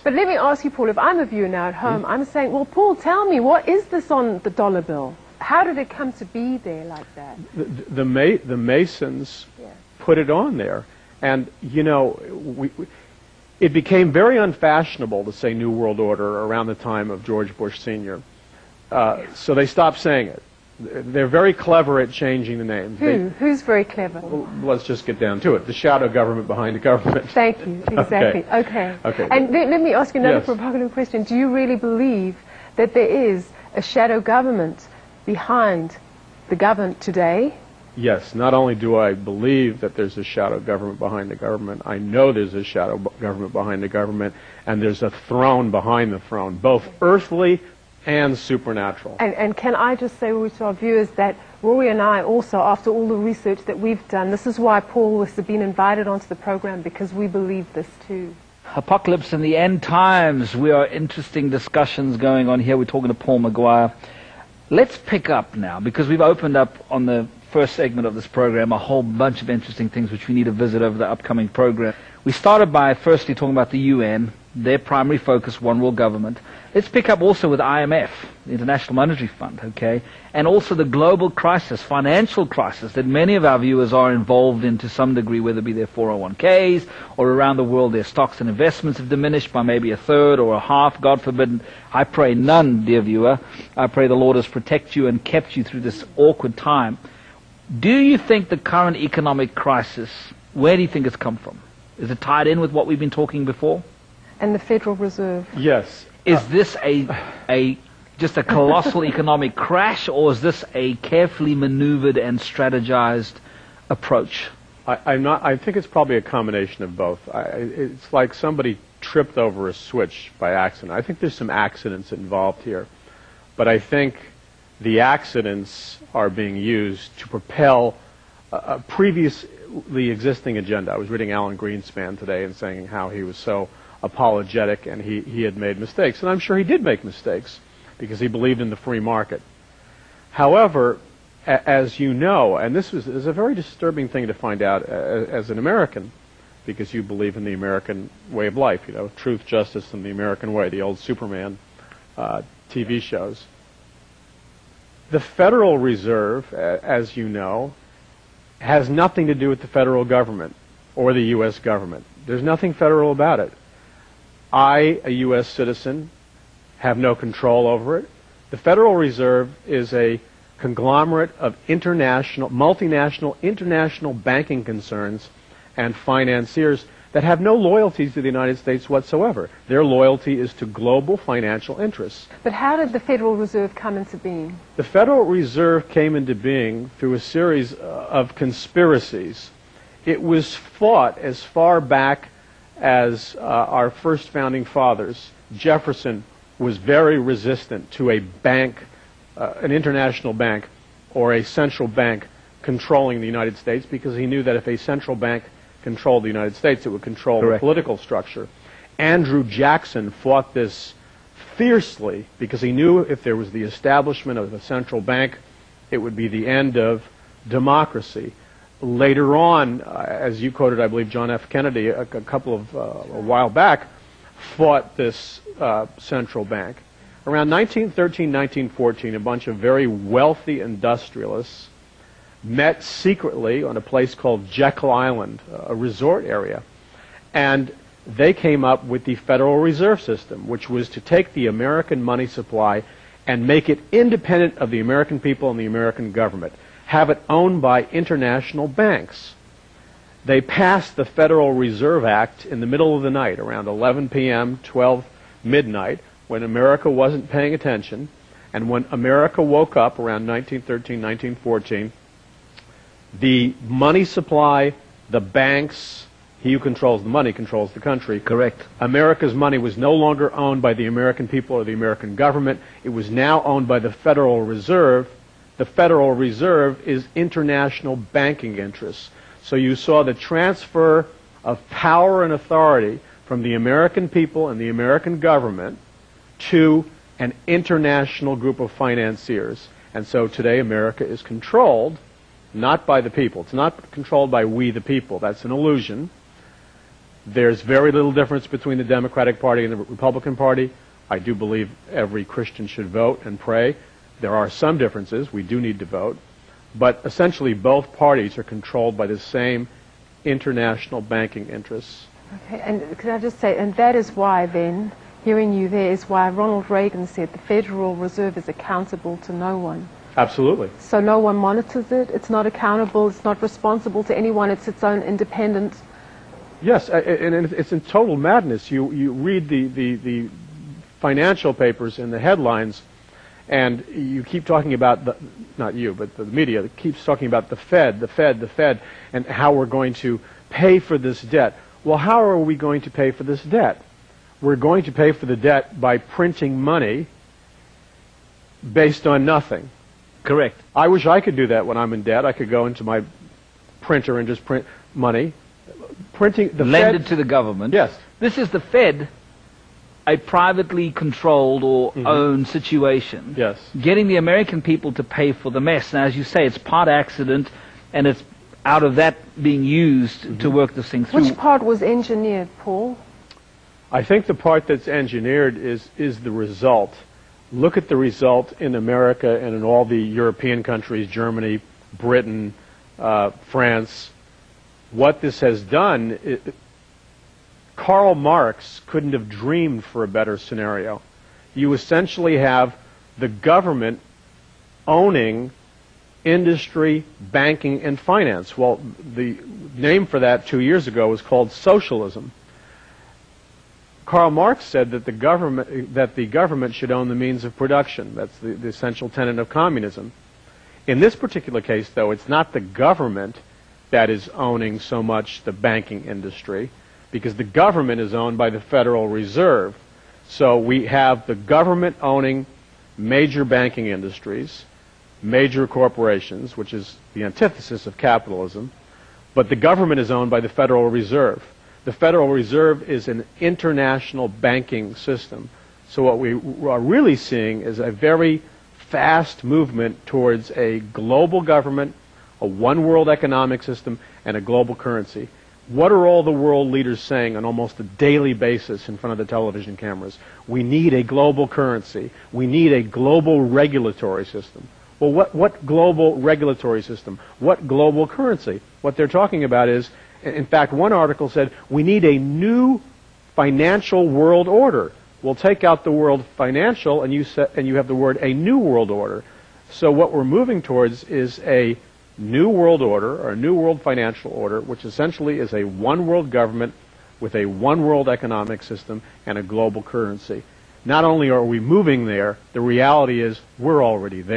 But let me ask you, Paul, if I'm a viewer now at home, I'm saying, well, Paul, tell me, what is this on the dollar bill? How did it come to be there like that? The Masons put it on there. And, you know, it became very unfashionable to say New World Order around the time of George Bush Sr. So they stopped saying it. They're very clever at changing the names. Who's very clever? Well, let's just get down to it. The shadow government behind the government. Thank you. Exactly. Okay. And let me ask you another provocative question. Do you really believe that there is a shadow government behind the government today? Yes. Not only do I believe that there's a shadow government behind the government, I know there's a shadow government behind the government, and there's a throne behind the throne, both earthly and supernatural. And can I just say to our viewers that Rory and I also, after all the research that we've done, this is why Paul has been invited onto the program, because we believe this too. Apocalypse and the end times. We are interesting discussions going on here. We're talking to Paul McGuire. Let's pick up now, because we've opened up on the first segment of this program a whole bunch of interesting things which we need to visit over the upcoming program. We started by firstly talking about the UN, their primary focus, one world government. Let's pick up also with IMF, the International Monetary Fund, okay, and also the global crisis, financial crisis that many of our viewers are involved in to some degree, whether it be their 401ks or around the world their stocks and investments have diminished by maybe a third or a half. God forbid, I pray none, dear viewer. I pray the Lord has protected you and kept you through this awkward time. Do you think the current economic crisis, where do you think it's come from? Is it tied in with what we've been talking before? And the Federal Reserve. Yes. Is this just a colossal economic crash, or is this a carefully maneuvered and strategized approach? I think it's probably a combination of both. It's like somebody tripped over a switch by accident. I think there's some accidents involved here. But I think the accidents are being used to propel a previously existing agenda. I was reading Alan Greenspan today and saying how he was so apologetic and he had made mistakes. And I'm sure he did make mistakes because he believed in the free market. However, as you know, and this is a very disturbing thing to find out as an American, because you believe in the American way of life, you know, truth, justice, and the American way, the old Superman TV shows. The Federal Reserve, as you know, has nothing to do with the federal government or the U.S. government. There's nothing federal about it. I, a U.S. citizen, have no control over it. The Federal Reserve is a conglomerate of multinational, international banking concerns and financiers that have no loyalties to the United States whatsoever. Their loyalty is to global financial interests. But how did the Federal Reserve come into being? The Federal Reserve came into being through a series of conspiracies. It was fought as far back as our first founding fathers. Jefferson was very resistant to a bank, an international bank, or a central bank controlling the United States, because he knew that if a central bank controlled the United States, it would control the political structure. Andrew Jackson fought this fiercely because he knew if there was the establishment of a central bank, it would be the end of democracy. Later on, as you quoted, I believe, John F. Kennedy a while back, fought this central bank. Around 1913, 1914, a bunch of very wealthy industrialists met secretly on a place called Jekyll Island, a resort area, and they came up with the Federal Reserve System, which was to take the American money supply and make it independent of the American people and the American government, have it owned by international banks. They passed the Federal Reserve Act in the middle of the night, around 11 p.m., 12 midnight, when America wasn't paying attention, and when America woke up around 1913, 1914, the money supply, the banks, he who controls the money controls the country. Correct. America's money was no longer owned by the American people or the American government. It was now owned by the Federal Reserve. The Federal Reserve is international banking interests. So you saw the transfer of power and authority from the American people and the American government to an international group of financiers. And so today America is controlled not by the people. It's not controlled by we the people. That's an illusion. There's very little difference between the Democratic Party and the Republican Party. I do believe every Christian should vote and pray. There are some differences. We do need to vote. But essentially both parties are controlled by the same international banking interests. Okay, and could I just say, and that is why then, hearing you there, is why Ronald Reagan said the Federal Reserve is accountable to no one. Absolutely. So no one monitors it, it's not accountable, it's not responsible to anyone, it's its own independent... Yes, and it's in total madness. You read the financial papers and the headlines, and you keep talking about, not you, but the media keeps talking about the Fed, and how we're going to pay for this debt. Well, how are we going to pay for this debt? We're going to pay for the debt by printing money based on nothing. Correct. I wish I could do that when I'm in debt. I could go into my printer and just print money. Lend it to the government. Yes. This is the Fed, a privately controlled or owned situation. Yes. Getting the American people to pay for the mess. Now, as you say, it's part accident, and it's out of that being used to work this thing through. Which part was engineered, Paul? I think the part that's engineered is the result. Look at the result in America and in all the European countries, Germany, Britain, France. What this has done, Karl Marx couldn't have dreamed for a better scenario. You essentially have the government owning industry, banking, and finance. Well, the name for that 2 years ago was called socialism. Karl Marx said that the government should own the means of production. That's the essential tenet of communism. In this particular case, though, it's not the government that is owning so much the banking industry, because the government is owned by the Federal Reserve. So we have the government owning major banking industries, major corporations, which is the antithesis of capitalism, but the government is owned by the Federal Reserve. The Federal Reserve is an international banking system. So what we are really seeing is a very fast movement towards a global government, a one-world economic system, and a global currency. What are all the world leaders saying on almost a daily basis in front of the television cameras? We need a global currency. We need a global regulatory system. Well, what global regulatory system? What global currency? What they're talking about is, in fact, one article said, we need a new financial world order. We'll take out the word financial, and you have the word a new world order. So what we're moving towards is a new world order, or a new world financial order, which essentially is a one-world government with a one-world economic system and a global currency. Not only are we moving there, the reality is we're already there.